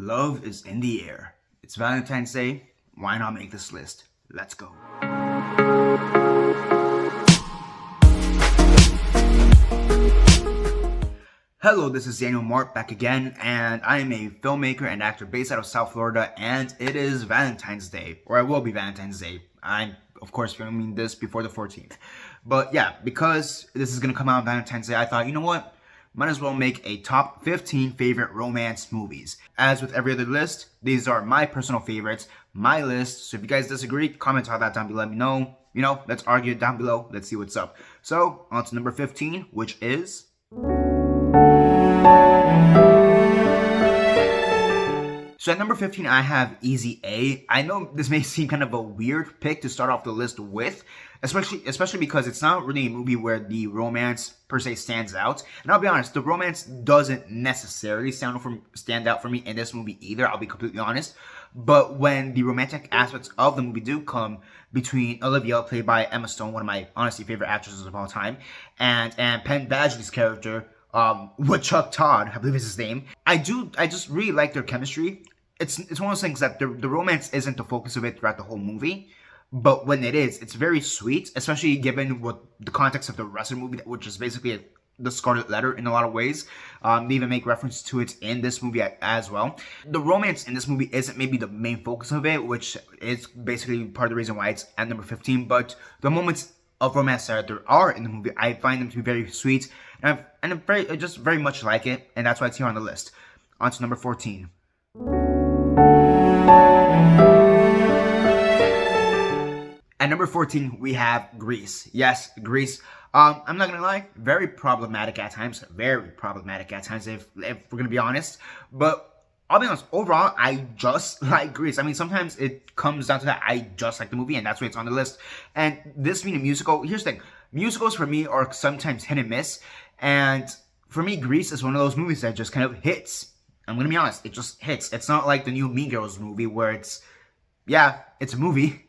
Love is in the air. It's Valentine's Day. Why not make this list? Let's go. Hello, this is Daniel Mart back again, and I am a filmmaker and actor based out of South Florida, and it is Valentine's Day, or it will be Valentine's Day. I'm, of course, filming this before the 14th. But yeah, because this is going to come out on Valentine's Day, I thought, you know what? Might as well make a top 15 favorite romance movies. As with every other list, these are my personal favorites, my list. So if you guys disagree, comment all that down below. Let me know. Let's argue it down below. Let's see what's up. So, on to number 15, which is... So at number 15, I have Easy A. I know this may seem kind of a weird pick to start off the list with, especially because it's not really a movie where the romance per se stands out. And I'll be honest, the romance doesn't necessarily stand out for me in this movie either, I'll be completely honest. But when the romantic aspects of the movie do come between Olivia, played by Emma Stone, one of my honestly favorite actresses of all time, and Penn Badgley's character, with Chuck Todd, I believe is his name. I just really like their chemistry. It's one of those things that the romance isn't the focus of it throughout the whole movie, but when it is, it's very sweet, especially given what the context of the rest of the movie, which is basically the Scarlet Letter in a lot of ways. They even make reference to it in this movie as well. The romance in this movie isn't maybe the main focus of it, which is basically part of the reason why it's at number 15, but the moments of romance that there are in the movie, I find them to be very sweet, and I just very much like it, and that's why it's here on the list. On to number 14. At number 14, we have Grease. Yes, Grease. I'm not gonna lie, very problematic at times. Very problematic at times, if we're gonna be honest. But I'll be honest, overall, I just like Grease. I mean, sometimes it comes down to that. I just like the movie, and that's why it's on the list. And this being a musical, here's the thing. Musicals for me are sometimes hit and miss. And for me, Grease is one of those movies that just kind of hits. I'm gonna be honest, it just hits. It's not like the new Mean Girls movie where it's a movie,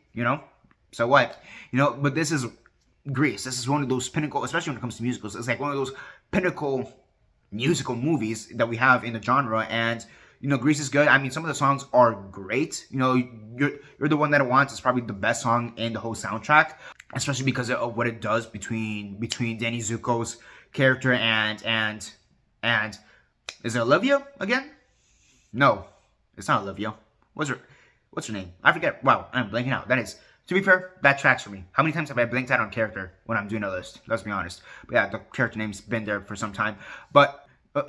so what? But this is Grease. This is one of those pinnacle, especially when it comes to musicals, it's like one of those pinnacle musical movies that we have in the genre. And Grease is good. I mean, some of the songs are great. You're the One That I Want is probably the best song in the whole soundtrack, especially because of what it does between Danny Zuko's character and is it Olivia again? No, it's not Olivia. What's her name? I forget. Wow, I'm blanking out. That is, to be fair, that tracks for me. How many times have I blanked out on character when I'm doing a list? Let's be honest. But yeah, the character name's been there for some time. But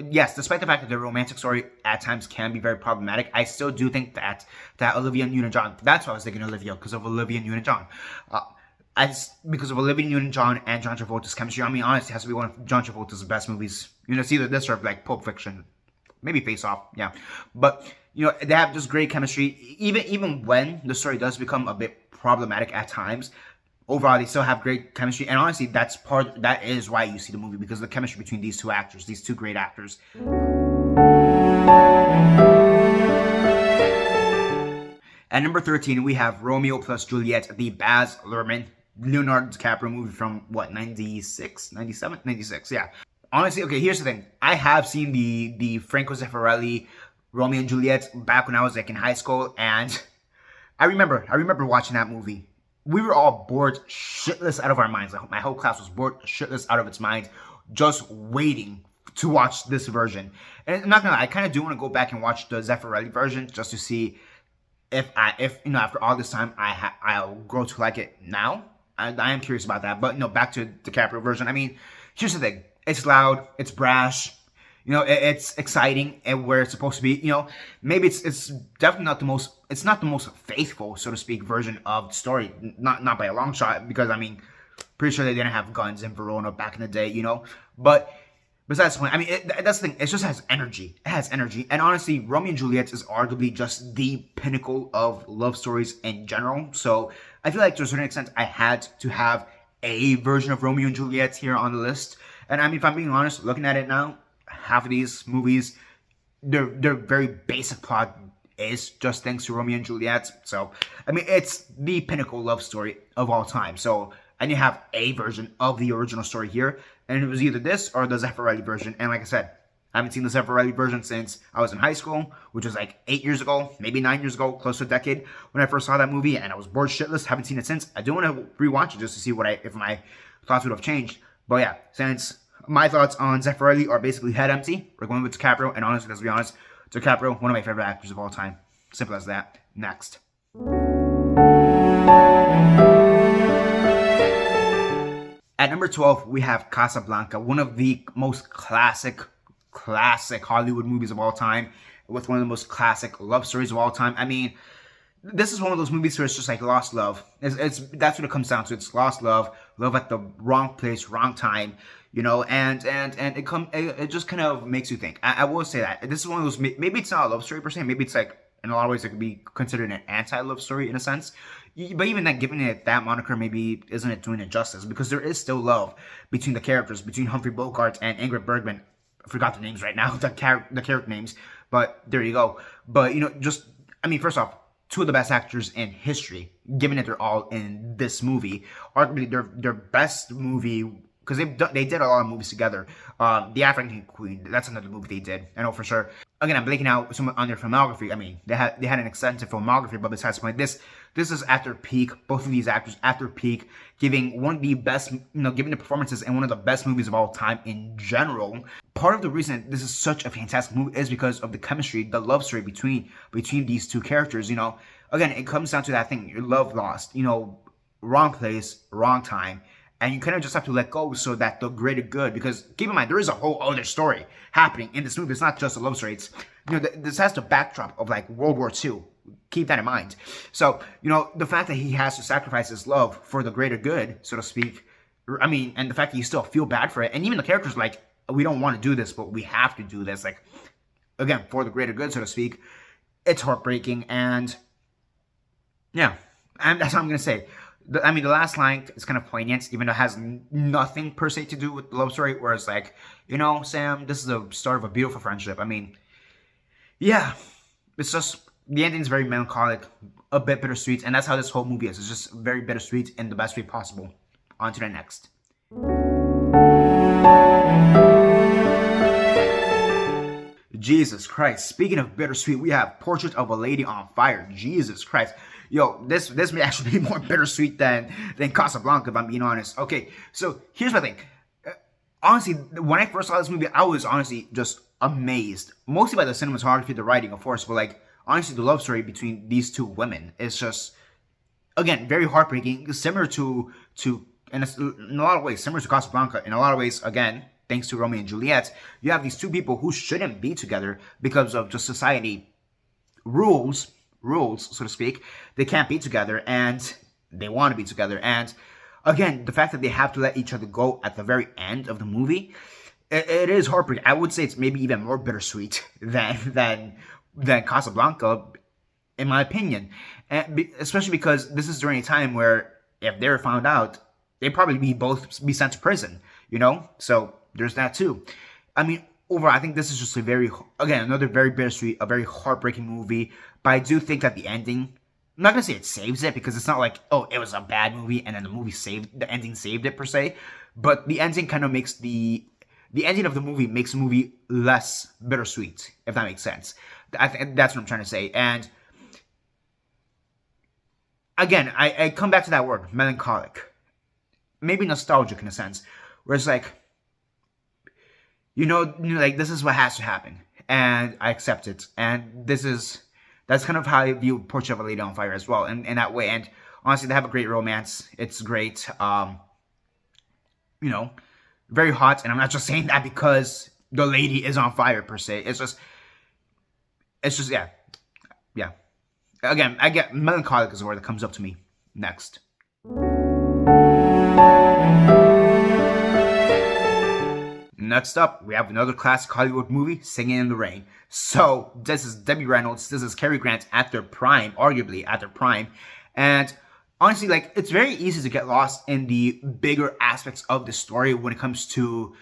yes, despite the fact that the romantic story at times can be very problematic, I still do think that Olivia Newton-John, that's why I was thinking Olivia, because of Olivia Newton-John. Because of Olivia Newton-John and John Travolta's chemistry. I mean, honestly, it has to be one of John Travolta's best movies. It's either this or like Pulp Fiction, maybe Face Off, yeah. But they have just great chemistry. Even when the story does become a bit problematic at times, overall they still have great chemistry. And honestly, that is why you see the movie, because of the chemistry between these two actors, these two great actors. At number 13, we have Romeo plus Juliet, the Baz Luhrmann, Leonardo DiCaprio movie from, what, 96? 97? 96, yeah. Honestly, okay, here's the thing. I have seen the Franco Zeffirelli Romeo and Juliet back when I was like in high school, and I remember watching that movie. We were all bored shitless out of our minds. My whole class was bored shitless out of its mind, just waiting to watch this version. And I'm not gonna lie, I kind of do want to go back and watch the Zeffirelli version just to see if after all this time I'll grow to like it now. I am curious about that. But back to the DiCaprio version. I mean, here's the thing. It's loud, it's brash, it's exciting and where it's supposed to be. Maybe it's definitely not the most faithful, so to speak, version of the story. Not by a long shot, because I mean, pretty sure they didn't have guns in Verona back in the day, But besides the point, I mean, that's the thing. It just has energy. It has energy. And honestly, Romeo and Juliet is arguably just the pinnacle of love stories in general. So I feel like to a certain extent, I had to have a version of Romeo and Juliet here on the list. And I mean, if I'm being honest, looking at it now, half of these movies, their very basic plot is just thanks to Romeo and Juliet. So, I mean, it's the pinnacle love story of all time. So, and you have a version of the original story here. And it was either this or the Zeffirelli version. And like I said, I haven't seen the Zeffirelli version since I was in high school, which was like 8 years ago, maybe 9 years ago, close to a decade when I first saw that movie, and I was bored shitless. Haven't seen it since. I do want to rewatch it just to see if my thoughts would have changed. But yeah, since my thoughts on Zeffirelli are basically head empty, we're going with DiCaprio, and honestly, let's be honest, DiCaprio, one of my favorite actors of all time. Simple as that. Next. At number 12, we have Casablanca, one of the most classic Hollywood movies of all time, with one of the most classic love stories of all time. I mean, this is one of those movies where it's just like lost love. That's what it comes down to. It's lost love, love at the wrong place, wrong time, you know, and it just kind of makes you think. I will say that this is one of those, maybe it's not a love story per se, maybe it's like, in a lot of ways, it could be considered an anti-love story in a sense. But even that, giving it that moniker maybe isn't it doing it justice, because there is still love between the characters, between Humphrey Bogart and Ingrid Bergman. I forgot the names right now, the character names, but there you go. But, you know, just, I mean, first off, two of the best actors in history, given that they're all in this movie, arguably their best movie, because they did a lot of movies together. The African Queen, that's another movie they did, I know for sure. Again, I'm blanking out some on their filmography. I mean, they had an extensive filmography, but besides the point, this is at their peak. Both of these actors at their peak, giving one of the best, giving the performances in one of the best movies of all time in general. Part of the reason this is such a fantastic movie is because of the chemistry, the love story between these two characters. You know, again, it comes down to that thing: your love lost. You know, wrong place, wrong time. And you kind of just have to let go so that the greater good, because keep in mind, there is a whole other story happening in this movie. It's not just a love story. It's, you know, this has the backdrop of like World War II. Keep that in mind. So, you know, the fact that he has to sacrifice his love for the greater good, so to speak, I mean, and the fact that you still feel bad for it. And even the characters like, we don't want to do this, but we have to do this. Like, again, for the greater good, so to speak. It's heartbreaking. And yeah, and that's what I'm going to say. I mean, the last line is kind of poignant, even though it has nothing per se to do with the love story, where it's like, you know, Sam, this is the start of a beautiful friendship. I mean, yeah, it's just, the ending is very melancholic, a bit bittersweet, and that's how this whole movie is. It's just very bittersweet in the best way possible. On to the next. Jesus Christ. Speaking of bittersweet, we have Portrait of a Lady on Fire. Jesus Christ. Yo, this may actually be more bittersweet than Casablanca, if I'm being honest. Okay, so here's my thing. Honestly, when I first saw this movie, I was honestly just amazed. Mostly by the cinematography, the writing, of course, but like, honestly, the love story between these two women is just, again, very heartbreaking. Similar to in a lot of ways, similar to Casablanca. In a lot of ways, again, thanks to Romeo and Juliet, you have these two people who shouldn't be together because of just society rules, so to speak. They can't be together, and they want to be together. And again, the fact that they have to let each other go at the very end of the movie, it is heartbreaking. I would say it's maybe even more bittersweet than Casablanca, in my opinion. And especially because this is during a time where if they were found out, they'd probably both be sent to prison, you know? So there's that too. I mean, overall, I think this is just another very bittersweet, a very heartbreaking movie. But I do think that the ending, I'm not going to say it saves it, because it's not like, oh, it was a bad movie and then the ending saved it per se. But the ending kind of makes the ending of the movie makes the movie less bittersweet, if that makes sense. I think that's what I'm trying to say. And again, I come back to that word, melancholic. Maybe nostalgic in a sense, where it's like, you know, like, this is what has to happen, and I accept it. And that's kind of how I view Portrait of a Lady on Fire as well, in that way. And honestly, they have a great romance. It's great. You know, very hot. And I'm not just saying that because the lady is on fire per se. It's just, yeah. Again, I get melancholic is the word that comes up to me next. Next up, we have another classic Hollywood movie, Singing in the Rain. So, this is Debbie Reynolds, this is Cary Grant at their prime, arguably at their prime. And honestly, like, it's very easy to get lost in the bigger aspects of the story when it comes to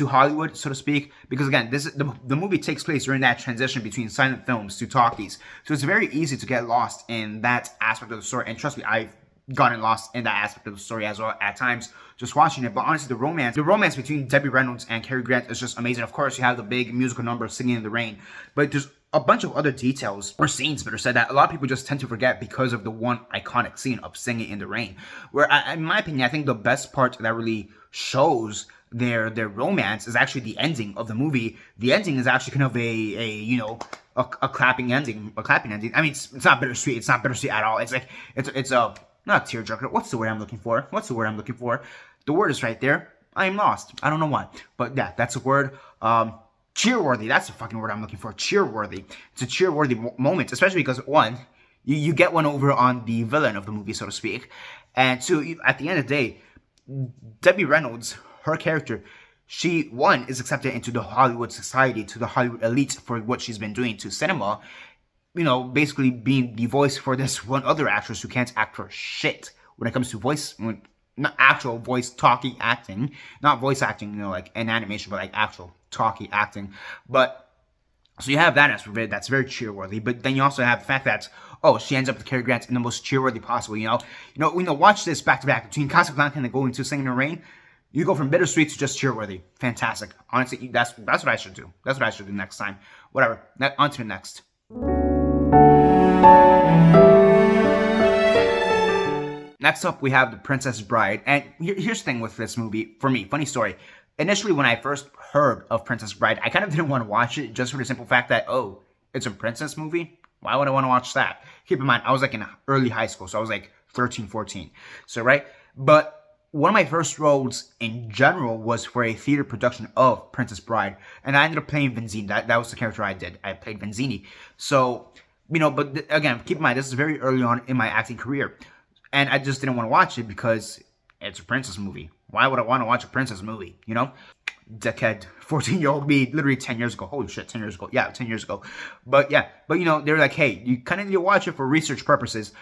Hollywood, so to speak. Because again, the movie takes place during that transition between silent films to talkies. So it's very easy to get lost in that aspect of the story. And trust me, I've gotten lost in that aspect of the story as well at times, just watching it. But honestly, the romance between Debbie Reynolds and Cary Grant is just amazing. Of course, you have the big musical number, Singing in the Rain, but there's a bunch of other details or scenes that are said that a lot of people just tend to forget because of the one iconic scene of Singing in the Rain. Where, in my opinion, I think the best part that really shows their romance is actually the ending of the movie. The ending is actually kind of a clapping ending. I mean, it's not bittersweet. It's not bittersweet at all. It's like it's a not tearjerker. What's the word I'm looking for? The word is right there. I am lost. I don't know why, but yeah, that's a word. Cheerworthy. That's the fucking word I'm looking for. Cheerworthy. It's a cheerworthy moment, especially because one, you get one over on the villain of the movie, so to speak, and two, at the end of the day, Debbie Reynolds, her character, she, one, is accepted into the Hollywood society, to the Hollywood elite for what she's been doing to cinema, basically being the voice for this one other actress who can't act for shit when it comes to voice, not actual voice talking acting, not voice acting, like in animation, but like actual talky acting. But so you have that aspect of it that's very cheerworthy, but then you also have the fact that, oh, she ends up with Cary Grant in the most cheerworthy possible. Watch this back to back between Casablanca and going to Singing in the Rain. You go from bittersweet to just cheerworthy. Fantastic. Honestly, that's what I should do. That's what I should do next time. Whatever. On to the next. Next up, we have The Princess Bride. And here's the thing with this movie, for me, funny story. Initially, when I first heard of Princess Bride, I kind of didn't want to watch it just for the simple fact that, oh, it's a princess movie? Why would I want to watch that? Keep in mind, I was like in early high school, so I was like 13, 14. So, right? But one of my first roles in general was for a theater production of Princess Bride, and I ended up playing Vizzini. That was the character I did. I played Vizzini. So, but again, keep in mind, this is very early on in my acting career, and I just didn't want to watch it because it's a princess movie. Why would I want to watch a princess movie, Dickhead, 14-year-old me, literally 10 years ago. Holy shit, 10 years ago. Yeah, 10 years ago. But they're like, hey, you kind of need to watch it for research purposes.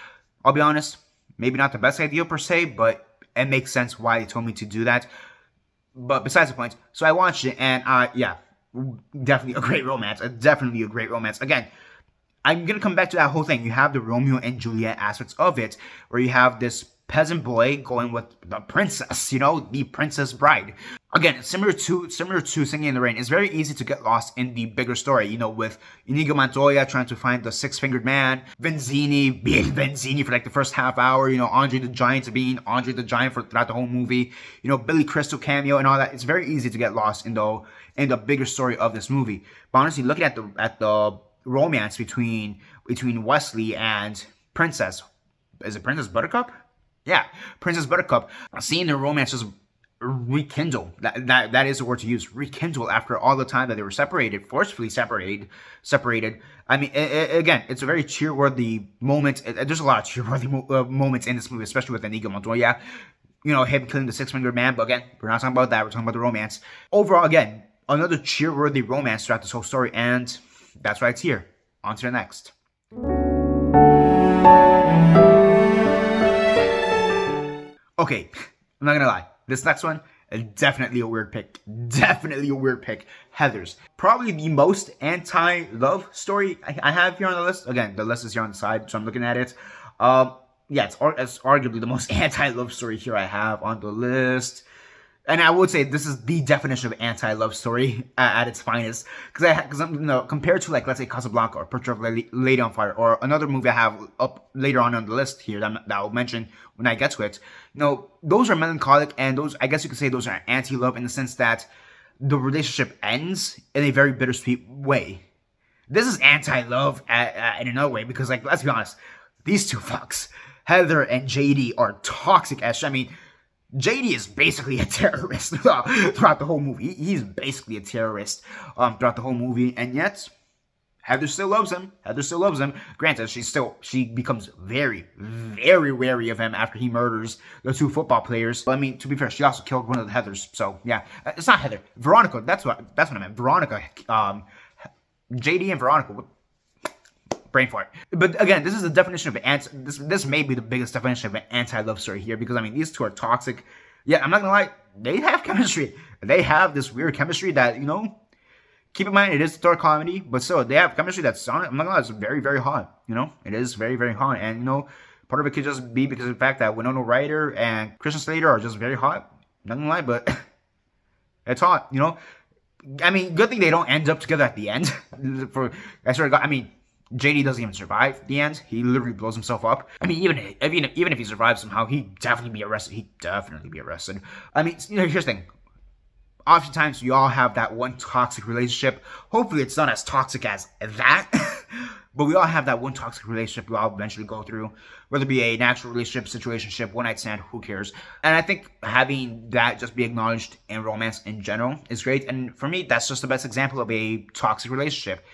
I'll be honest, maybe not the best idea per se, but it makes sense why they told me to do that. But besides the point, so I watched it, and definitely a great romance. Definitely a great romance. Again, I'm going to come back to that whole thing. You have the Romeo and Juliet aspects of it, where you have this peasant boy going with the princess, the Princess Bride. Again, similar to Singing in the Rain, it's very easy to get lost in the bigger story, with Inigo Montoya trying to find the six-fingered man, Vizzini being Vizzini for like the first half hour, Andre the Giant being Andre the Giant for throughout the whole movie, Billy Crystal cameo and all that. It's very easy to get lost in the bigger story of this movie. But honestly, looking at the romance between Wesley and Princess, is it Princess Buttercup? Yeah, Princess Buttercup, seeing their romance just rekindle. That is the word to use. Rekindle after all the time that they were forcefully separated. I mean, again, it's a very cheerworthy moment. There's a lot of cheerworthy moments in this movie, especially with Inigo Montoya. Him killing the six-fingered man. But again, we're not talking about that. We're talking about the romance. Overall, again, another cheerworthy romance throughout this whole story, and that's why it's here. On to the next. Okay, I'm not gonna lie. This next one, definitely a weird pick. Definitely a weird pick. Heathers. Probably the most anti-love story I have here on the list. Again, the list is here on the side, so I'm looking at it. It's arguably the most anti-love story here I have on the list. And I would say this is the definition of anti-love story at its finest. Because compared to, like, let's say Casablanca or Portrait of a Lady on Fire, or another movie I have up later on the list here that I'll mention when I get to it, those are melancholic, and those, I guess you could say, those are anti-love in the sense that the relationship ends in a very bittersweet way. This is anti-love in another way, because, like, let's be honest, these two fucks, Heather and JD, are toxic as shit. I mean, JD is basically a terrorist throughout the whole movie. He's basically a terrorist throughout the whole movie, and yet Heather still loves him. Granted, she becomes very, very wary of him after he murders the two football players. But I mean, to be fair, she also killed one of the Heathers. So yeah, it's not Heather, Veronica. That's what I meant. Veronica, JD and Veronica. Brain fart. But again, this is the definition of this may be the biggest definition of an anti-love story here, because I mean, these two are toxic. Yeah, I'm not gonna lie, they have chemistry. They have this weird chemistry that, keep in mind, it is a dark comedy, but still, they have chemistry that's, I'm not gonna lie, it's very, very hot. It is very, very hot. And Part of it could just be because of the fact that Winona Ryder and Christian Slater are just very hot. Not gonna lie, but it's hot, you know? I mean, good thing they don't end up together at the end. I swear to God, I mean, JD doesn't even survive the end. He literally blows himself up. I mean, even if he survives somehow, he'd definitely be arrested. He'd definitely be arrested. I mean, you know, here's the thing. Oftentimes, we all have that one toxic relationship. Hopefully, it's not as toxic as that. But we all have that one toxic relationship we all eventually go through. Whether it be a natural relationship, situationship, one-night stand, who cares? And I think having that just be acknowledged in romance in general is great. And for me, that's just the best example of a toxic relationship.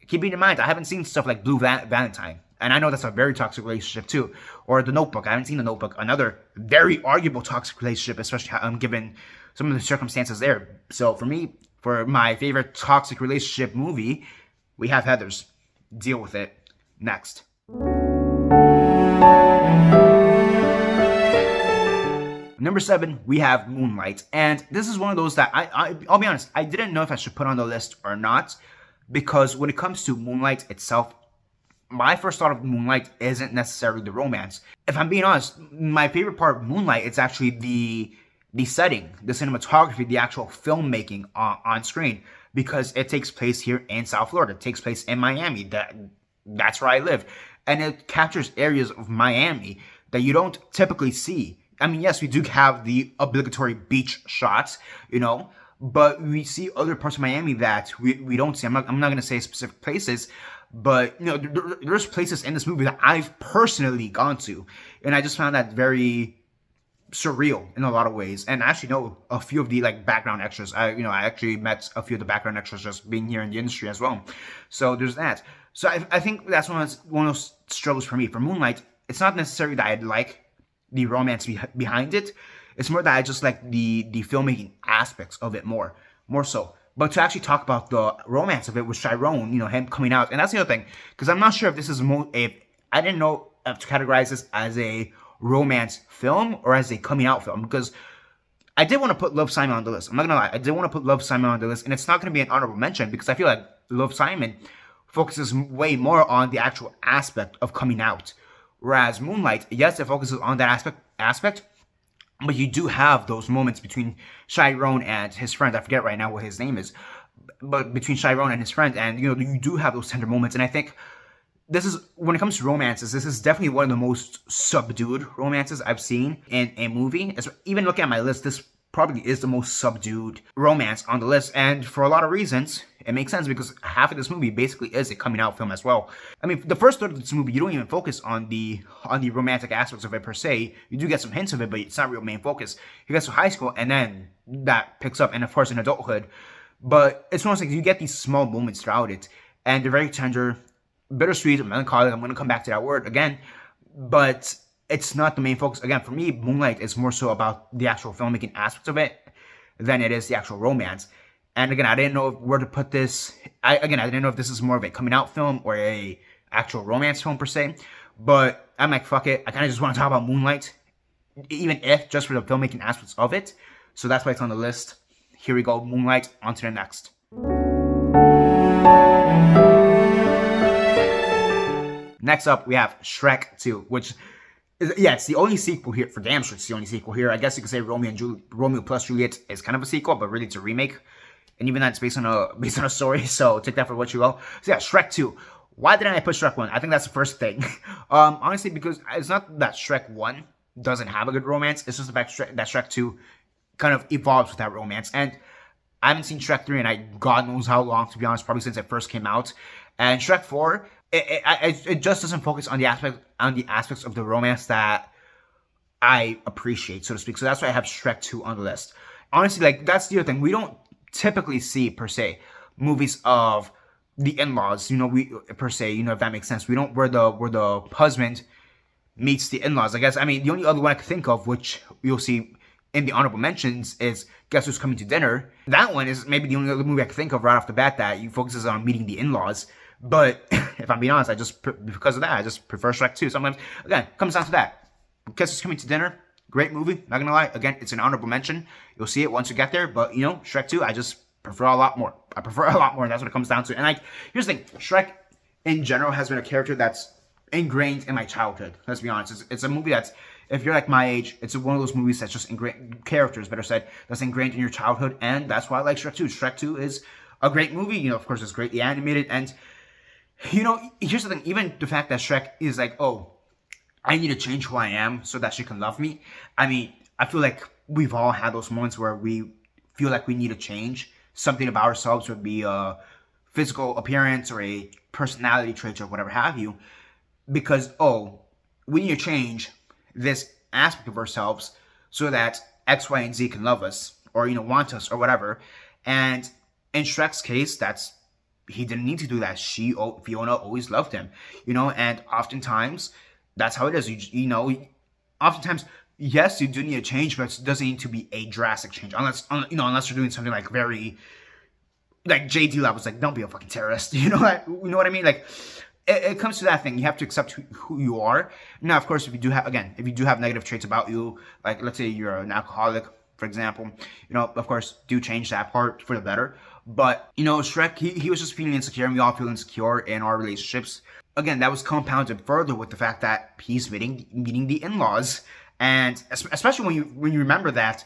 Keeping in mind, I haven't seen stuff like Blue Valentine. And I know that's a very toxic relationship too. Or The Notebook. I haven't seen The Notebook. Another very arguable toxic relationship, especially given some of the circumstances there. So for me, for my favorite toxic relationship movie, we have Heathers. Deal with it. Next. Number 7, we have Moonlight. And this is one of those that I'll be honest, I didn't know if I should put on the list or not. Because when it comes to Moonlight itself, my first thought of Moonlight isn't necessarily the romance. If I'm being honest, my favorite part of Moonlight is actually the setting, the cinematography, the actual filmmaking on screen. Because it takes place here in South Florida. It takes place in Miami. That's where I live. And it captures areas of Miami that you don't typically see. I mean, yes, we do have the obligatory beach shots, you know, but we see other parts of Miami that we don't see. I'm not going to say specific places, but, you know, there's places in this movie that I've personally gone to. And I just found that very surreal in a lot of ways. And I actually know a few of the background extras. I actually met a few of the background extras just being here in the industry as well. So there's that. So I think that's one of those struggles for me. For Moonlight, it's not necessarily that I'd like the romance behind it. It's more that I just like the filmmaking aspects of it more so. But to actually talk about the romance of it with Chiron, you know, him coming out, and that's the other thing, because I'm not sure if this is I didn't know if to categorize this as a romance film or as a coming out film, because I did want to put Love, Simon on the list. I'm not gonna lie, I did want to put Love, Simon on the list, and it's not gonna be an honorable mention because I feel like Love, Simon focuses way more on the actual aspect of coming out, whereas Moonlight, yes, it focuses on that aspect, but you do have those moments between Chiron and his friend. I forget right now what his name is, but between Chiron and his friend, and you know, you do have those tender moments, and I think this is, when it comes to romances, this is definitely one of the most subdued romances I've seen in a movie. Even looking at my list, this probably is the most subdued romance on the list. And for a lot of reasons, it makes sense because half of this movie basically is a coming out film as well. I mean, the first third of this movie, you don't even focus on the romantic aspects of it per se. You do get some hints of it, but it's not real main focus. You get to high school and then that picks up, and of course in adulthood. But it's almost like you get these small moments throughout it, and they're very tender, bittersweet, melancholic. I'm going to come back to that word again, but it's not the main focus. Again, for me, Moonlight is more so about the actual filmmaking aspects of it than it is the actual romance. And again, I didn't know where to put this. I didn't know if this is more of a coming out film or a actual romance film per se, but I'm like, fuck it. I kind of just want to talk about Moonlight, even if just for the filmmaking aspects of it. So that's why it's on the list. Here we go, Moonlight, on to the next. Next up, we have Shrek 2, which is, it's the only sequel here. For damn sure, it's the only sequel here. I guess you could say Romeo plus Juliet is kind of a sequel, but really it's a remake. And even that's based on a story, so take that for what you will. So yeah, Shrek 2. Why didn't I put Shrek 1? I think that's the first thing. Honestly, because it's not that Shrek 1 doesn't have a good romance. It's just the fact that Shrek 2 kind of evolves with that romance. And I haven't seen Shrek 3 in God knows how long, to be honest, probably since it first came out. And Shrek 4, it just doesn't focus on the aspects of the romance that I appreciate, so to speak. So that's why I have Shrek 2 on the list. Honestly, that's the other thing. We don't typically see, per se, movies of the in-laws, if that makes sense. We don't, where the husband meets the in-laws. I guess, I mean, the only other one I could think of, which you'll see in the honorable mentions, is Guess Who's Coming to Dinner. That one is maybe the only other movie I could think of right off the bat that focuses on meeting the in-laws. But if I'm being honest, because of that, I just prefer Shrek 2. Sometimes, again, comes down to that. Guess Who's Coming to Dinner? Great movie, not gonna lie. Again, it's an honorable mention. You'll see it once you get there. But, Shrek 2, I just prefer a lot more. And that's what it comes down to. And, here's the thing. Shrek, in general, has been a character that's ingrained in my childhood. Let's be honest. It's a movie that's, if you're like my age, it's one of those movies that's just ingrained, characters, better said, that's ingrained in your childhood, and that's why I like Shrek 2. Shrek 2 is a great movie. You know, of course, it's greatly animated, and, you know, here's the thing, even the fact that Shrek is like, oh, I need to change who I am so that she can love me. I mean, I feel like we've all had those moments where we feel like we need to change something about ourselves, would be a physical appearance or a personality trait or whatever have you, because, oh, we need to change this aspect of ourselves so that X, Y, and Z can love us or, you know, want us or whatever. And in Shrek's case, he didn't need to do that. Fiona always loved him, you know, and oftentimes that's how it is. You know, oftentimes, yes, you do need a change, but it doesn't need to be a drastic change, unless you're doing something like very, like JD levels, like, don't be a fucking terrorist, you know what I mean? Like, it comes to that thing. You have to accept who you are. Now, of course, if you do have negative traits about you, like, let's say you're an alcoholic, for example, you know, of course, do change that part for the better. But, you know, Shrek, he was just feeling insecure, and we all feel insecure in our relationships. Again, that was compounded further with the fact that he's meeting the in-laws. And especially when you remember that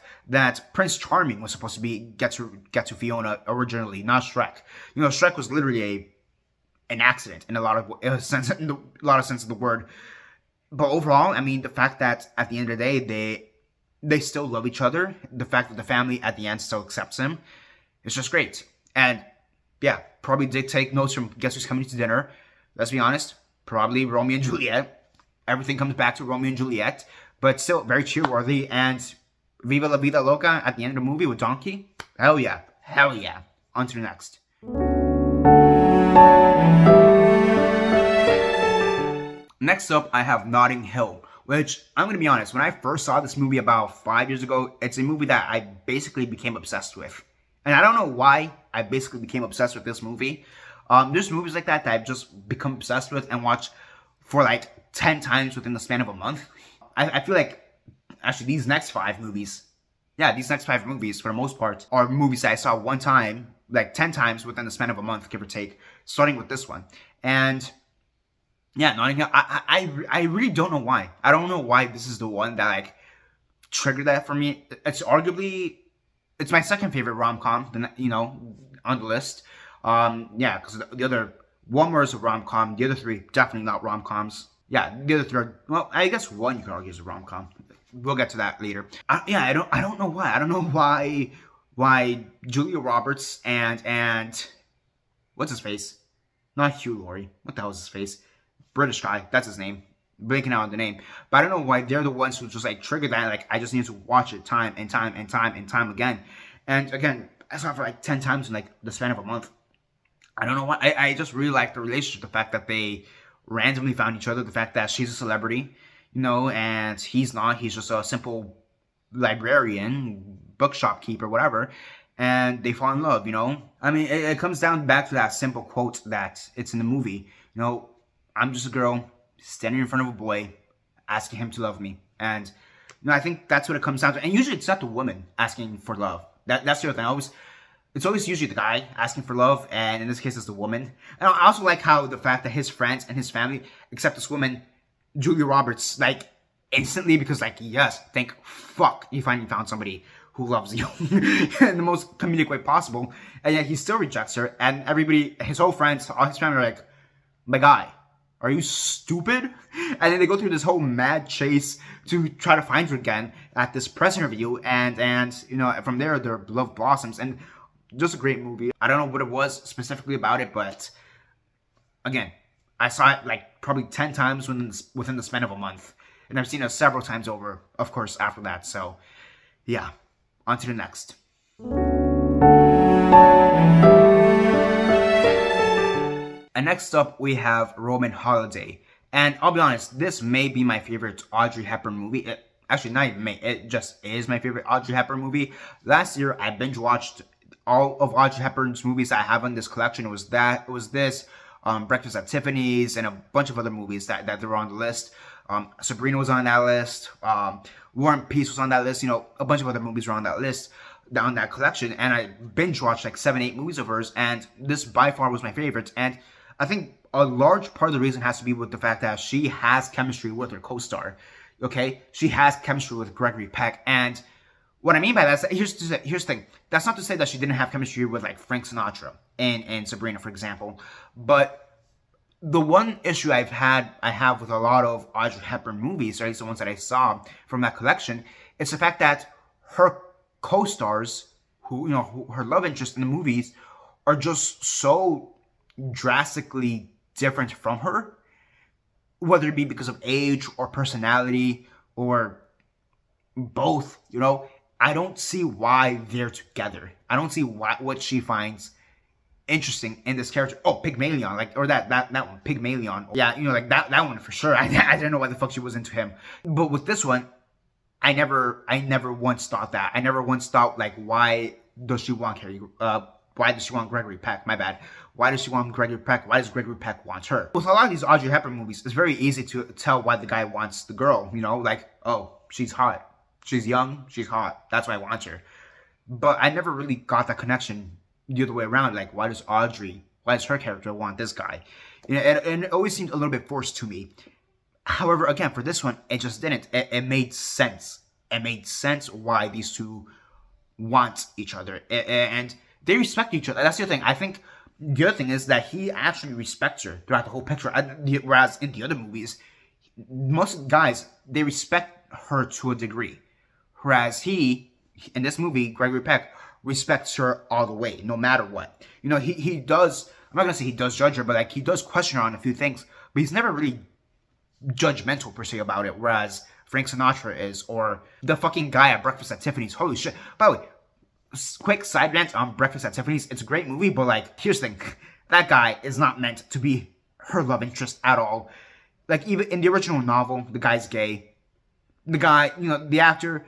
Prince Charming was supposed to get to Fiona originally, not Shrek. You know, Shrek was literally an accident in a lot of sense of the word. But overall, I mean, the fact that at the end of the day they still love each other, the fact that the family at the end still accepts him, it's just great. And yeah, probably did take notes from Guess Who's Coming to Dinner. Let's be honest, probably Romeo and Juliet. Everything comes back to Romeo and Juliet. But still very cheerworthy, and Viva La Vida Loca at the end of the movie with Donkey. Hell yeah. Hell yeah. On to the next. Next up, I have Notting Hill, which, I'm going to be honest, when I first saw this movie about 5 years ago, it's a movie that I basically became obsessed with. And I don't know why I basically became obsessed with this movie. There's movies like that I've just become obsessed with and watched for like 10 times within the span of a month. I feel like, actually, these next five movies, for the most part, are movies that I saw one time, like 10 times within the span of a month, give or take, starting with this one. And yeah, Notting Hill, I really don't know why. I don't know why this is the one that, like, triggered that for me. It's my second favorite rom-com, you know, on the list. Yeah, because the other, one more is a rom-com, the other three, definitely not rom-coms. Yeah, the other three are, well, I guess one you could argue is a rom-com. We'll get to that later. I don't know why. I don't know why Julia Roberts and what's his face? Not Hugh Laurie. What the hell is his face? British guy. That's his name. Blanking out on the name. But I don't know why they're the ones who just like triggered that. Like, I just need to watch it time and time and time and time again. And again, I saw it for like 10 times in like the span of a month. I don't know why. I just really like the relationship. The fact that they randomly found each other, the fact that she's a celebrity, you know, and he's not. He's just a simple librarian, bookshop keeper, whatever, and they fall in love, you know. I mean, it comes down back to that simple quote that it's in the movie, you know, I'm just a girl standing in front of a boy asking him to love me. And, you know, I think that's what it comes down to. And usually it's not the woman asking for love. That's the other thing. It's always usually the guy asking for love, and in this case, it's the woman. And I also like how the fact that his friends and his family accept this woman, Julia Roberts, like, instantly, because, like, yes, thank fuck you finally found somebody who loves you in the most comedic way possible. And yet he still rejects her, and everybody, his whole friends, all his family are like, my guy, are you stupid? And then they go through this whole mad chase to try to find her again at this press interview, and you know, from there, their love blossoms. And just a great movie. I don't know what it was specifically about it, but again, I saw it like probably 10 times within the span of a month. And I've seen it several times over, of course, after that. So, yeah, on to the next. And next up, we have Roman Holiday. And I'll be honest, this may be my favorite Audrey Hepburn movie. Actually, not even may, it just is my favorite Audrey Hepburn movie. Last year, I binge-watched all of Audrey Hepburn's movies that I have in this collection. It was this, Breakfast at Tiffany's, and a bunch of other movies that were on the list. Sabrina was on that list. War and Peace was on that list. You know, a bunch of other movies were on that list, on that collection. And I binge watched like 7-8 movies of hers, and this by far was my favorite. And I think a large part of the reason has to be with the fact that she has chemistry with her co-star. Okay, she has chemistry with Gregory Peck, and what I mean by that is that here's the thing. That's not to say that she didn't have chemistry with like Frank Sinatra and Sabrina, for example. But the one issue I have with a lot of Audrey Hepburn movies, or at least the ones that I saw from that collection, is the fact that her co-stars, her love interest in the movies, are just so drastically different from her, whether it be because of age or personality or both. I don't see why they're together. I don't see what she finds interesting in this character. Oh, Pygmalion, or that one, Pygmalion. Yeah, that one for sure. I didn't know why the fuck she was into him. But with this one, I never once thought that. I never once thought why does she want Gregory Peck? My bad. Why does she want Gregory Peck? Why does Gregory Peck want her? With a lot of these Audrey Hepburn movies, it's very easy to tell why the guy wants the girl. Oh, she's hot. She's young, she's hot. That's why I want her. But I never really got that connection the other way around. Why does her character want this guy? And it always seemed a little bit forced to me. However, again, for this one, it just didn't. It made sense. It made sense why these two want each other. And they respect each other. That's the other thing. I think the other thing is that he actually respects her throughout the whole picture. Whereas in the other movies, most guys, they respect her to a degree. Whereas he, in this movie, Gregory Peck, respects her all the way, no matter what. He does, I'm not going to say he does judge her, but he does question her on a few things. But he's never really judgmental, per se, about it. Whereas Frank Sinatra is, or the fucking guy at Breakfast at Tiffany's. Holy shit. By the way, quick side rant on Breakfast at Tiffany's. It's a great movie, but here's the thing. That guy is not meant to be her love interest at all. Even in the original novel, the guy's gay. The guy, the actor,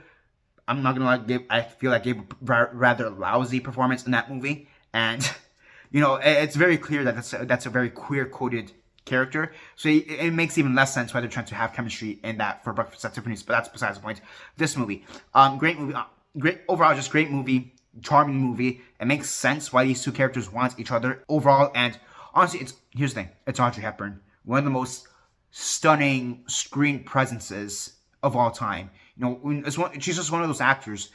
I'm not gonna lie, I feel like gave a rather lousy performance in that movie, and it's very clear that that's a very queer-coded character. So it makes even less sense why they're trying to have chemistry in that for Breakfast at Tiffany's. But that's besides the point. This movie, great movie, great overall, just great movie, charming movie. It makes sense why these two characters want each other overall, and honestly, here's the thing: it's Audrey Hepburn, one of the most stunning screen presences of all time. She's just one of those actors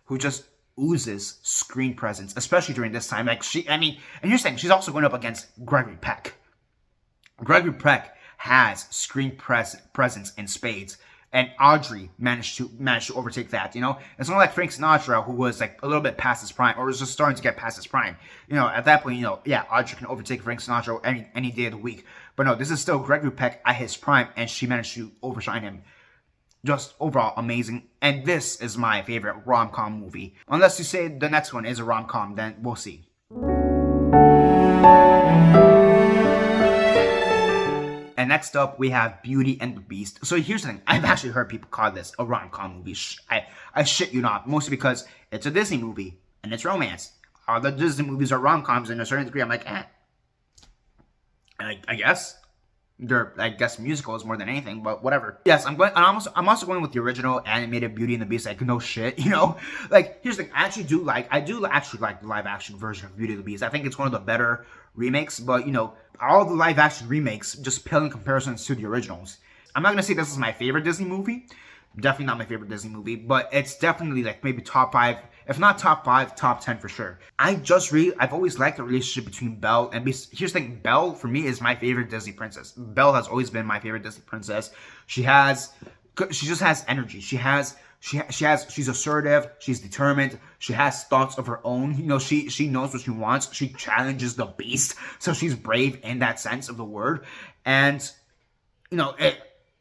who just oozes screen presence, especially during this time. And here's the thing, she's also going up against Gregory Peck. Gregory Peck has screen presence in spades, and Audrey managed to overtake that. It's not like Frank Sinatra, who was a little bit past his prime, or was just starting to get past his prime. At that point, yeah, Audrey can overtake Frank Sinatra any day of the week. But no, this is still Gregory Peck at his prime, and she managed to overshine him. Just overall amazing. And this is my favorite rom-com movie. Unless you say the next one is a rom-com, then we'll see. And next up, we have Beauty and the Beast. So here's the thing. I've actually heard people call this a rom-com movie. I shit you not. Mostly because it's a Disney movie and it's romance. All the Disney movies are rom-coms in a certain degree. I'm like, I guess. They're, musicals more than anything, but whatever. Yes, I'm also going with the original animated Beauty and the Beast. No shit, here's the thing. I do actually like the live action version of Beauty and the Beast. I think it's one of the better remakes, but all the live action remakes just pale in comparisons to the originals. I'm not gonna say this is my favorite Disney movie. Definitely not my favorite Disney movie, but it's definitely maybe top 5, if not top 5, top 10 for sure. I've always liked the relationship between Belle and Beast. Here's the thing, Belle for me is my favorite Disney princess. Belle has always been my favorite Disney princess. She just has energy. She's assertive, she's determined, she has thoughts of her own. She knows what she wants. She challenges the beast, so she's brave in that sense of the word. And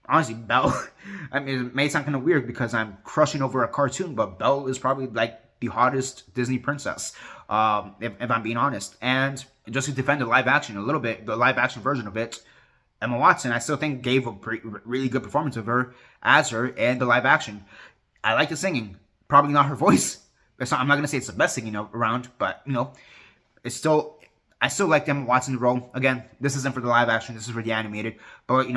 honestly, Belle, it may sound kind of weird because I'm crushing over a cartoon, but Belle is probably the hottest Disney princess, if I'm being honest. And just to defend the live action a little bit, the live action version of it, Emma Watson, I still think gave a really good performance of her as her in the live action. I like the singing, probably not her voice. I'm not gonna say it's the best singing around, but I still like Emma Watson role. Again, this isn't for the live action, this is for the animated, but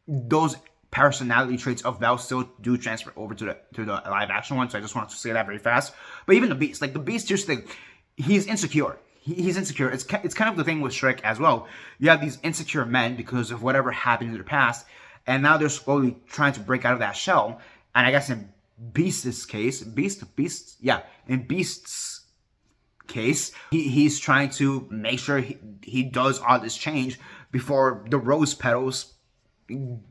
those personality traits of Belle still do transfer over to the live action one, so I just wanted to say that very fast. But even the Beast, the Beast, here's the thing, he's insecure. he's insecure. It's kind of the thing with Shrek as well. You have these insecure men because of whatever happened in their past, and now they're slowly trying to break out of that shell. And I guess in Beast's case, in Beast's case, he's trying to make sure he does all this change before the rose petals,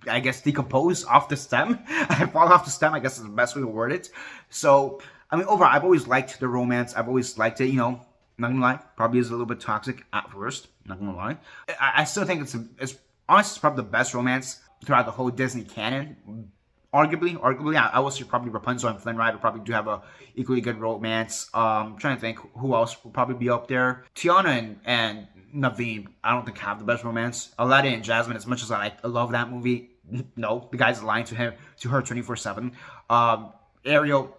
I guess, decompose off the stem. Fall off the stem, I guess is the best way to word it. So, I mean, overall, I've always liked the romance. I've always liked it, you know. Not gonna lie, probably is a little bit toxic at first. Not gonna lie. I still think it's honestly, it's probably the best romance throughout the whole Disney canon. Arguably, I will say probably Rapunzel and Flynn Rider probably do have a equally good romance. I'm trying to think who else will probably be up there. Tiana and Naveen, I don't think have the best romance. Aladdin and Jasmine, as much as I love that movie, no, the guy's lying to her 24/7. Ariel,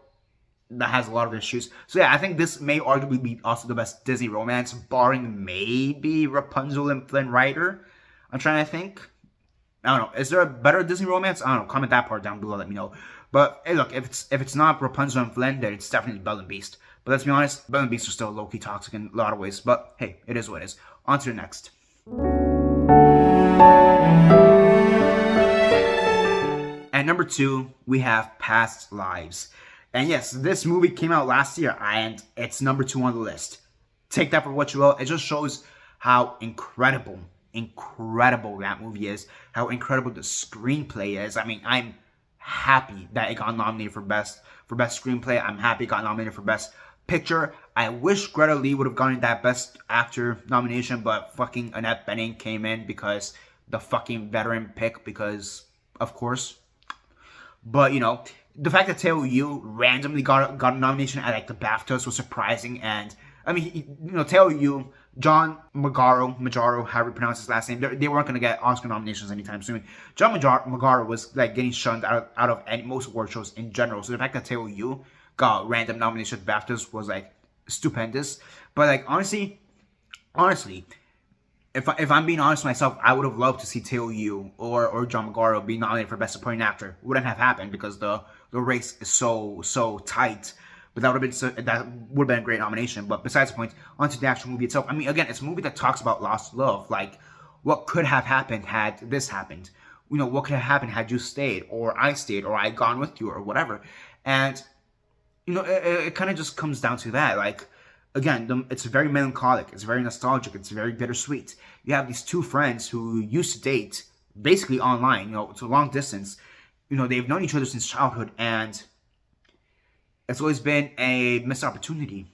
that has a lot of issues. So yeah, I think this may arguably be also the best Disney romance, barring maybe Rapunzel and Flynn Rider. I'm trying to think. I don't know. Is there a better Disney romance? I don't know. Comment that part down below. Let me know. But hey, look, if it's not Rapunzel and Flynn, then it's definitely Belle and Beast. But let's be honest, Belle and Beast are still low-key toxic in a lot of ways. But hey, it is what it is. On to the next. At number 2, we have Past Lives. And yes, this movie came out last year, and it's number 2 on the list. Take that for what you will. It just shows how incredible that movie is, how incredible the screenplay is. I mean, I'm happy that it got nominated for best screenplay. I'm happy it got nominated for best picture. I wish Greta Lee would have gotten that best actor nomination, but fucking Annette Bening came in because the fucking veteran pick, because of course. But you know, the fact that Teo Yu randomly got a nomination at like the BAFTAs was surprising. And I mean, you know, Teo Yu, John Magaro, however you pronounce his last name, they weren't going to get Oscar nominations anytime soon. John Magaro was like getting shunned out of most award shows in general. So the fact that Teo Yu got random nominations at BAFTAs was like stupendous. But like honestly, if I'm being honest with myself, I would have loved to see Teo Yu or John Magaro be nominated for Best Supporting Actor. Wouldn't have happened because the race is so tight. But that would have been a great nomination. But besides the point, onto the actual movie itself. I mean, again, it's a movie that talks about lost love. Like, what could have happened had this happened? You know, what could have happened had you stayed, or I stayed, or I gone with you, or whatever. And you know, it kind of just comes down to that. Like, again, it's very melancholic. It's very nostalgic. It's very bittersweet. You have these two friends who used to date basically online. You know, it's a long distance. You know, they've known each other since childhood, and it's always been a missed opportunity.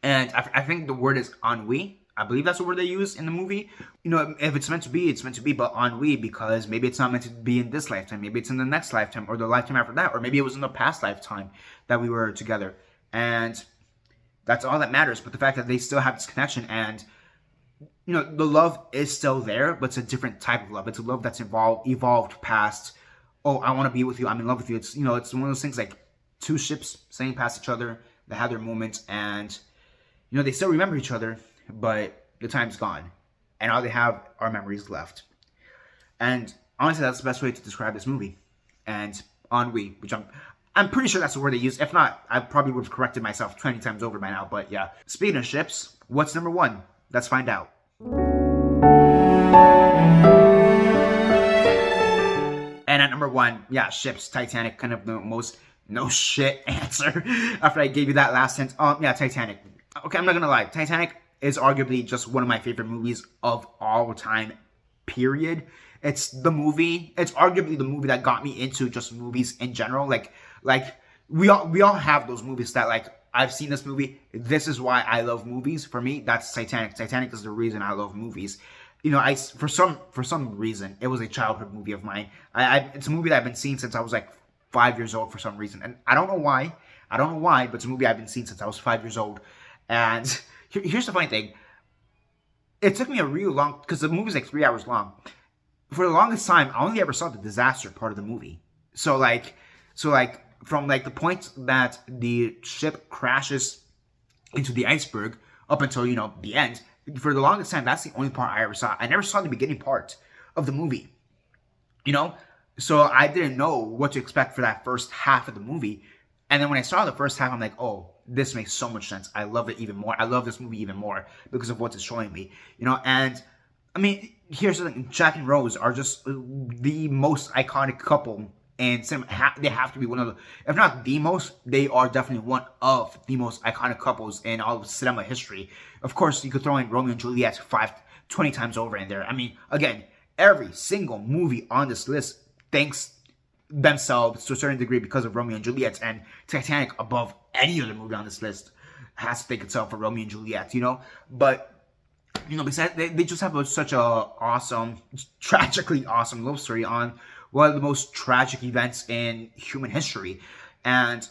And I think the word is ennui. I believe that's the word they use in the movie. You know, if it's meant to be, it's meant to be, but ennui, because maybe it's not meant to be in this lifetime. Maybe it's in the next lifetime, or the lifetime after that, or maybe it was in the past lifetime that we were together. And that's all that matters. But the fact that they still have this connection, and you know, the love is still there, but it's a different type of love. It's a love that's evolved past, oh, I want to be with you, I'm in love with you. It's, you know, it's one of those things like two ships sailing past each other that have their moments, and you know, they still remember each other, but the time's gone, and all they have are memories left. And honestly, that's the best way to describe this movie. And ennui, which I'm pretty sure that's the word they use. If not, I probably would have corrected myself 20 times over by now. But yeah, speaking of ships, what's number 1? Let's find out. And at number 1, yeah, ships, Titanic, kind of the most no shit answer after I gave you that last hint. Yeah, Titanic. Okay, I'm not gonna lie. Titanic is arguably just one of my favorite movies of all time, period. It's arguably the movie that got me into just movies in general. Like we all have those movies that, like, I've seen this movie, this is why I love movies. For me, that's Titanic. Titanic is the reason I love movies. You know, for some reason, it was a childhood movie of mine. It's a movie that I've been seeing since I was like 5 years old for some reason. And I don't know why, but it's a movie I've been seeing since I was 5 years old. And here's the funny thing. It took me a real long, because the movie's like 3 hours long. For the longest time, I only ever saw the disaster part of the movie. So from like the point that the ship crashes into the iceberg up until, you know, the end, for the longest time, that's the only part I ever saw. I never saw the beginning part of the movie, you know? So I didn't know what to expect for that first half of the movie. And then when I saw the first half, I'm like, oh, this makes so much sense. I love it even more. I love this movie even more because of what it's showing me, you know. And I mean, here's the thing: Jack and Rose are just the most iconic couple in cinema. They have to be one of the, if not the most, they are definitely one of the most iconic couples in all of cinema history. Of course, you could throw in Romeo and Juliet 20 times over in there. I mean, again, every single movie on this list thanks themselves to a certain degree because of Romeo and Juliet, and Titanic, above any other movie on this list, has to thank itself for Romeo and Juliet, you know. But you know, besides, they just have such a awesome, tragically awesome love story on one of the most tragic events in human history. And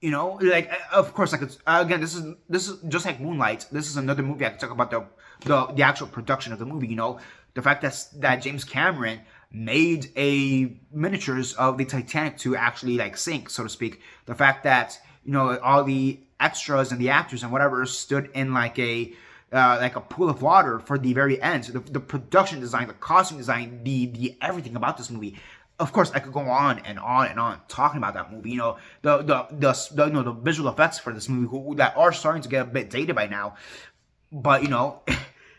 you know, like, of course, like, it's, again, this is just like Moonlight. This is another movie I could talk about the actual production of the movie. You know, the fact that James Cameron made a miniatures of the Titanic to actually like sink, so to speak. The fact that, you know, all the extras and the actors and whatever stood in like a pool of water for the very end. So the production design, the costume design, the everything about this movie. Of course, I could go on and on and on talking about that movie. You know, the visual effects for this movie that are starting to get a bit dated by now. But you know,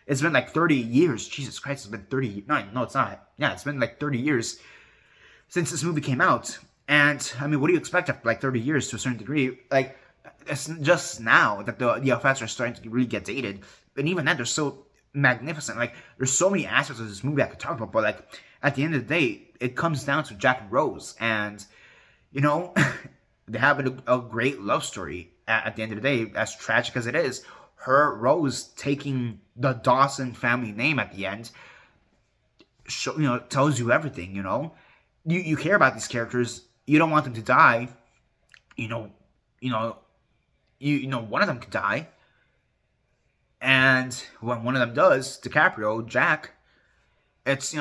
it's been like 30 years. Jesus Christ, it's been 30. No, it's not. Yeah, it's been like 30 years since this movie came out. And I mean, what do you expect after like 30 years to a certain degree? Like, it's just now that the effects are starting to really get dated. And even then, they're so magnificent. Like, there's so many aspects of this movie I could talk about. But like, at the end of the day, it comes down to Jack and Rose. And, you know, they have a great love story at the end of the day, as tragic as it is. Her, Rose, taking the Dawson family name at the end, tells you everything, you know. You care about these characters. You don't want them to die. You know, one of them could die. And when one of them does, DiCaprio, Jack, it's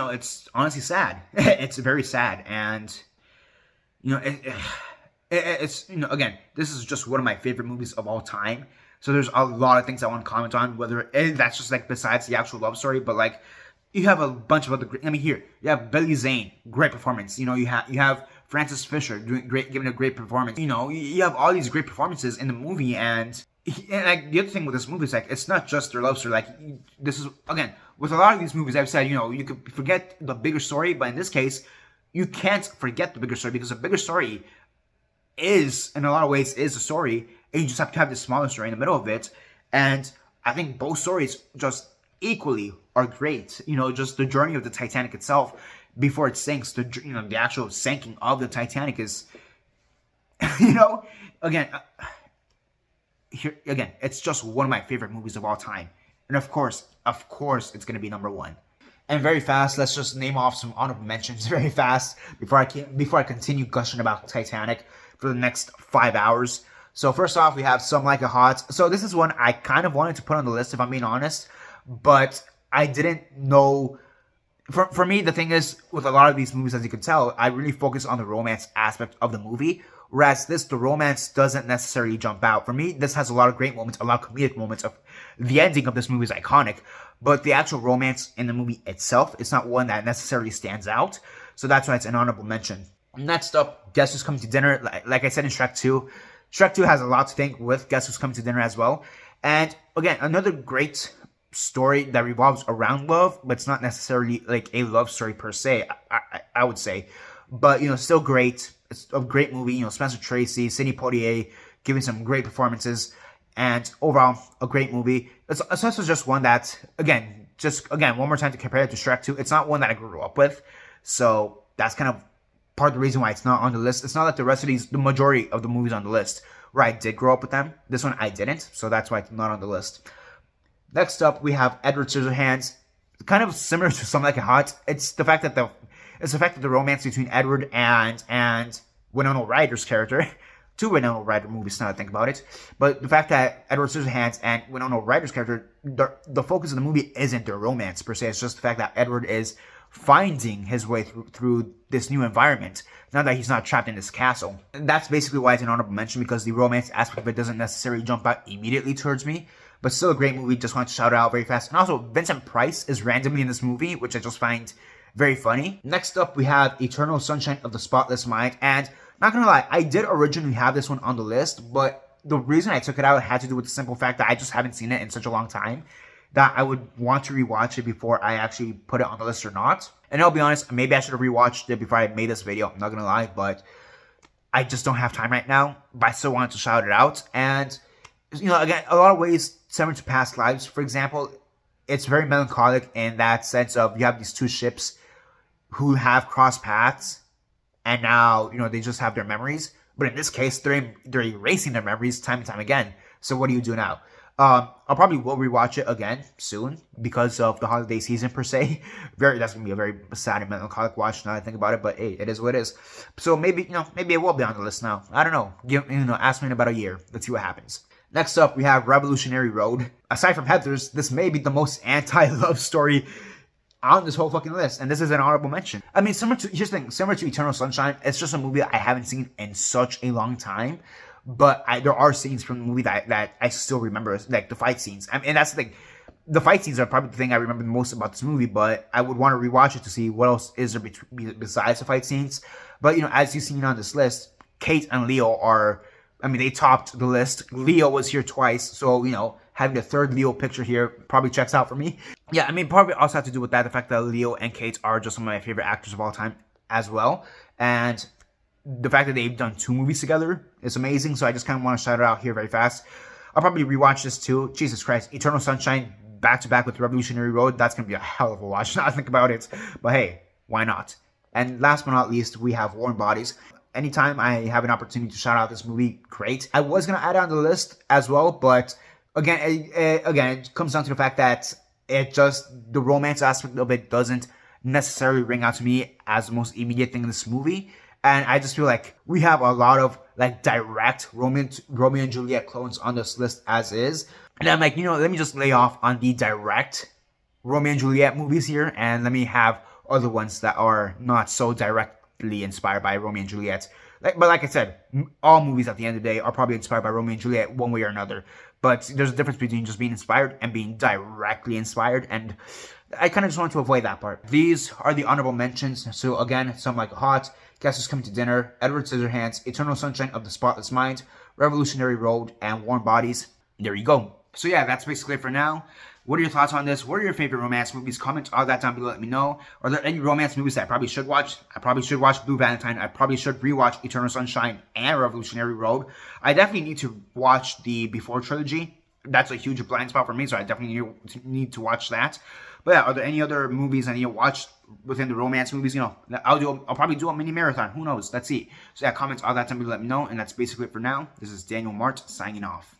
honestly sad. It's very sad. And, you know, it's, you know, again, this is just one of my favorite movies of all time. So there's a lot of things I want to comment on, whether that's just like besides the actual love story, but like, you have a bunch of other, I mean, here, you have Billy Zane, great performance. You know, you have Francis Fisher giving a great performance. You know, you have all these great performances in the movie, and like the other thing with this movie is like, it's not just their love story. Like, this is, again, with a lot of these movies, I've said, you know, you could forget the bigger story, but in this case, you can't forget the bigger story, because the bigger story is, in a lot of ways, is a story, and you just have to have this smaller story in the middle of it. And I think both stories just equally are great. You know, just the journey of the Titanic itself before it sinks, the actual sinking of the Titanic is, you know, again, it's just one of my favorite movies of all time. And of course, it's going to be number one. And very fast, let's just name off some honorable mentions very fast before I continue gushing about Titanic for the next 5 hours. So first off, we have Some Like It Hot. So this is one I kind of wanted to put on the list, if I'm being honest, but I didn't know. For me, the thing is, with a lot of these movies, as you can tell, I really focus on the romance aspect of the movie, whereas the romance doesn't necessarily jump out. For me, this has a lot of great moments, a lot of comedic moments. The ending of this movie is iconic, but the actual romance in the movie itself is not one that necessarily stands out, so that's why it's an honorable mention. Next up, Guess Who's Coming to Dinner. Like I said in Shrek 2, Shrek 2 has a lot to thank with Guess Who's Coming to Dinner as well. And again, another great story that revolves around love, but it's not necessarily like a love story per se, I would say. But, you know, still great. It's a great movie. You know, Spencer Tracy, Sidney Poitier giving some great performances, and overall, a great movie. It's also just one that, again, one more time to compare it to Shrek 2, it's not one that I grew up with. So that's kind of part of the reason why it's not on the list. It's not like the majority of the movies on the list where I did grow up with them. This one I didn't, so that's why it's not on the list. Next up, we have Edward Scissorhands. Kind of similar to Some Like It Hot. It's the fact that the romance between Edward and Winona Ryder's character. Two Winona Ryder movies now that I think about it. But the fact that Edward Scissorhands and Winona Ryder's character, the focus of the movie isn't their romance per se. It's just the fact that Edward is finding his way through this new environment, now that he's not trapped in this castle. And that's basically why it's an honorable mention, because the romance aspect of it doesn't necessarily jump out immediately towards me. But still a great movie, just want to shout it out very fast. And also, Vincent Price is randomly in this movie, which I just find very funny. Next up, we have Eternal Sunshine of the Spotless Mind. And not gonna lie, I did originally have this one on the list, but the reason I took it out had to do with the simple fact that I just haven't seen it in such a long time that I would want to rewatch it before I actually put it on the list or not. And I'll be honest, maybe I should have rewatched it before I made this video. I'm not gonna lie, but I just don't have time right now. But I still wanted to shout it out. And, you know, again, a lot of ways similar to past lives. For example, it's very melancholic in that sense of you have these two ships who have crossed paths, and now, you know, they just have their memories. But in this case, they're erasing their memories time and time again. So what do you do now? I'll probably will rewatch it again soon because of the holiday season per se. That's gonna be a very sad and melancholic watch now that I think about it. But hey, it is what it is. So maybe, you know, maybe it will be on the list now. I don't know. Ask me in about a year. Let's see what happens. Next up, we have Revolutionary Road. Aside from Heathers, this may be the most anti-love story on this whole fucking list, and this is an honorable mention. I mean, here's the thing, similar to Eternal Sunshine, it's just a movie that I haven't seen in such a long time, but there are scenes from the movie that I still remember, like the fight scenes. I mean, and that's the thing, the fight scenes are probably the thing I remember the most about this movie, but I would want to rewatch it to see what else is there besides the fight scenes. But, you know, as you've seen on this list, Kate and Leo are, I mean, they topped the list. Leo was here twice, so, you know, having the third Leo picture here probably checks out for me. Yeah, I mean, probably also have to do with that, the fact that Leo and Kate are just some of my favorite actors of all time as well. And the fact that they've done 2 movies together is amazing, so I just kind of want to shout it out here very fast. I'll probably rewatch this too. Jesus Christ, Eternal Sunshine back-to-back with Revolutionary Road, that's going to be a hell of a watch now I think about it. But hey, why not? And last but not least, we have Warm Bodies. Anytime I have an opportunity to shout out this movie, great. I was going to add it on the list as well, but again, it comes down to the fact that the romance aspect of it doesn't necessarily ring out to me as the most immediate thing in this movie. And I just feel like we have a lot of like direct Romeo and Juliet clones on this list as is. And I'm like, you know, let me just lay off on the direct Romeo and Juliet movies here, and let me have other ones that are not so directly inspired by Romeo and Juliet. But like I said, all movies at the end of the day are probably inspired by Romeo and Juliet one way or another. But there's a difference between just being inspired and being directly inspired. And I kind of just want to avoid that part. These are the honorable mentions. So again, Some Like It Hot, Guess Who's Coming to Dinner, Edward Scissorhands, Eternal Sunshine of the Spotless Mind, Revolutionary Road, and Warm Bodies. There you go. So yeah, that's basically it for now. What are your thoughts on this? What are your favorite romance movies? Comment all that down below. Let me know. Are there any romance movies that I probably should watch? I probably should watch Blue Valentine. I probably should rewatch Eternal Sunshine and Revolutionary Road. I definitely need to watch the Before trilogy. That's a huge blind spot for me, so I definitely need to watch that. But yeah, are there any other movies I need to watch within the romance movies? You know, I'll probably do a mini marathon. Who knows? Let's see. So yeah, comment all that down below. Let me know. And that's basically it for now. This is Daniel Mart signing off.